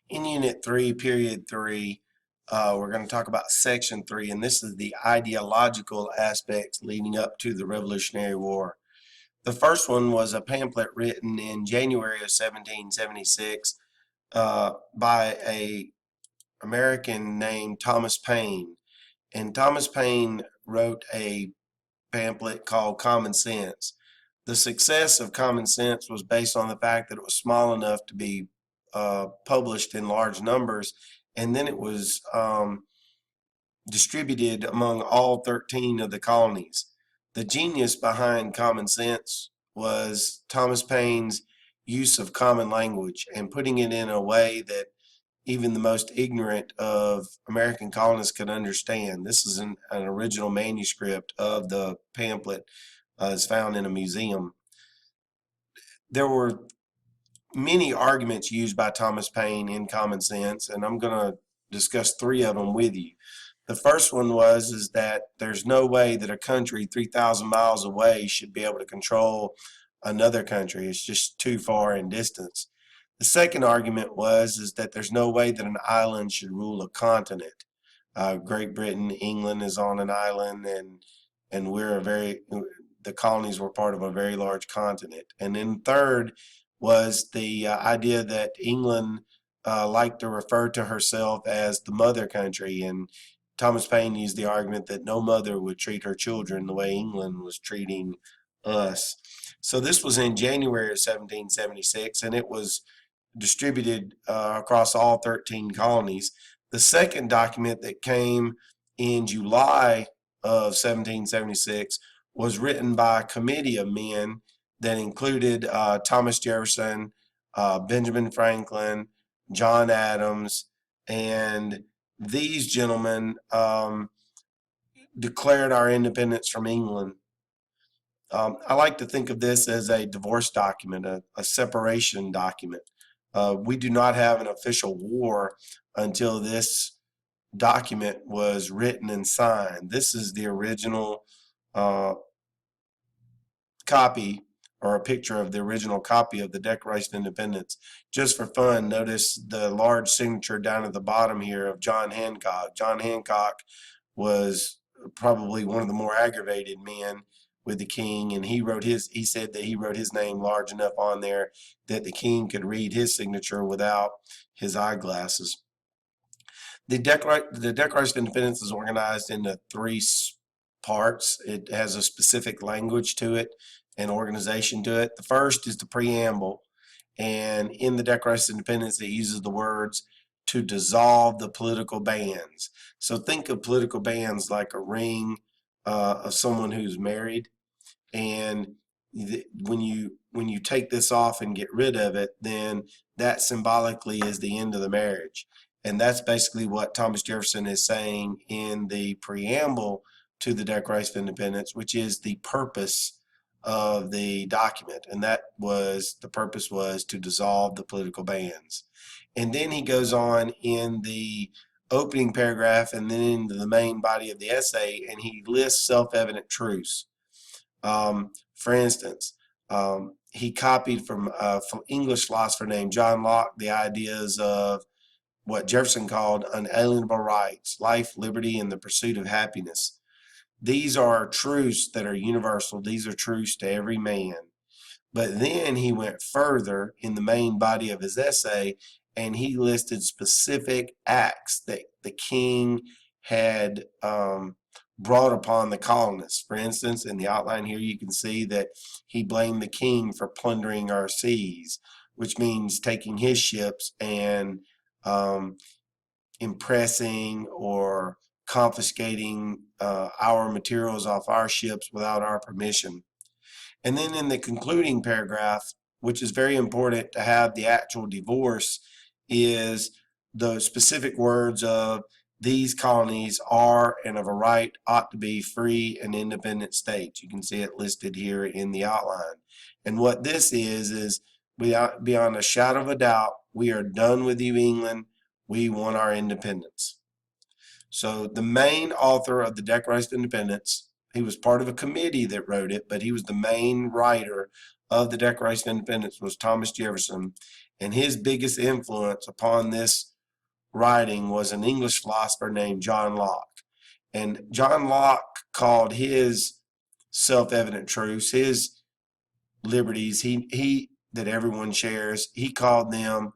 In Unit 3, Period 3, we're going to talk about Section 3, and this is the ideological aspects leading up to the Revolutionary War. The first one was a pamphlet written in January of 1776 by a American named Thomas Paine. And Thomas Paine wrote a pamphlet called Common Sense. The success of Common Sense was based on the fact that it was small enough to be published in large numbers, and then it was distributed among all 13 of the colonies. The genius behind Common Sense was Thomas Paine's use of common language and putting it in a way that even the most ignorant of American colonists could understand. This is an original manuscript of the pamphlet. It's found in a museum. There were many arguments used by Thomas Paine in Common Sense, and I'm going to discuss three of them with you. The first one is that there's no way that a country 3,000 miles away should be able to control another country. It's just too far in distance. The second argument is that there's no way that an island should rule a continent. Great Britain, England is on an island, and the colonies were part of a very large continent. And then third was the idea that England liked to refer to herself as the mother country, and Thomas Paine used the argument that no mother would treat her children the way England was treating us. So this was in January of 1776, and it was distributed across all 13 colonies. The second document that came in July of 1776 was written by a committee of men that included Thomas Jefferson, Benjamin Franklin, John Adams, and these gentlemen declared our independence from England. I like to think of this as a divorce document, a separation document. We do not have an official war until this document was written and signed. This is the original copy, or a picture of the original copy of the Declaration of Independence. Just for fun, notice the large signature down at the bottom here of John Hancock. John Hancock was probably one of the more aggravated men with the king, and he said that he wrote his name large enough on there that the king could read his signature without his eyeglasses. The Declaration of Independence is organized into three parts. It has a specific language to it and organization to it. The first is the preamble, and in the Declaration of Independence it uses the words to dissolve the political bands. So think of political bands like a ring of someone who's married, and when you take this off and get rid of it, then that symbolically is the end of the marriage. And that's basically what Thomas Jefferson is saying in the preamble to the Declaration of Independence, which is the purpose of the document. And the purpose was to dissolve the political bands. And then he goes on in the opening paragraph and then into the main body of the essay, and he lists self-evident truths. For instance, he copied from English philosopher named John Locke the ideas of what Jefferson called unalienable rights, life, liberty, and the pursuit of happiness. These are truths that are universal. These are truths to every man. But then he went further in the main body of his essay, and he listed specific acts that the king had brought upon the colonists. For instance, in the outline here, you can see that he blamed the king for plundering our seas, which means taking his ships and impressing or confiscating our materials off our ships without our permission. And then in the concluding paragraph, which is very important to have the actual divorce, is the specific words of these colonies are and of a right ought to be free and independent states. You can see it listed here in the outline. And what this is beyond a shadow of a doubt, we are done with you, England. We want our independence. So the main author of the Declaration of Independence, he was part of a committee that wrote it, but he was the main writer of the Declaration of Independence, was Thomas Jefferson. And his biggest influence upon this writing was an English philosopher named John Locke. And John Locke called his self-evident truths, his liberties, he that everyone shares, he called them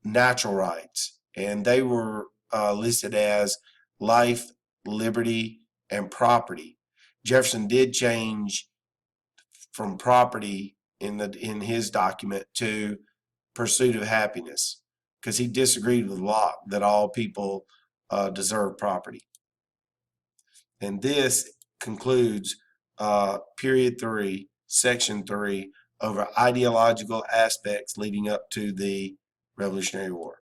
natural rights. And they were listed as life, liberty, and property. Jefferson did change from property in his document to pursuit of happiness, because he disagreed with Locke that all people deserve property. And this concludes period 3, section 3, over ideological aspects leading up to the Revolutionary War.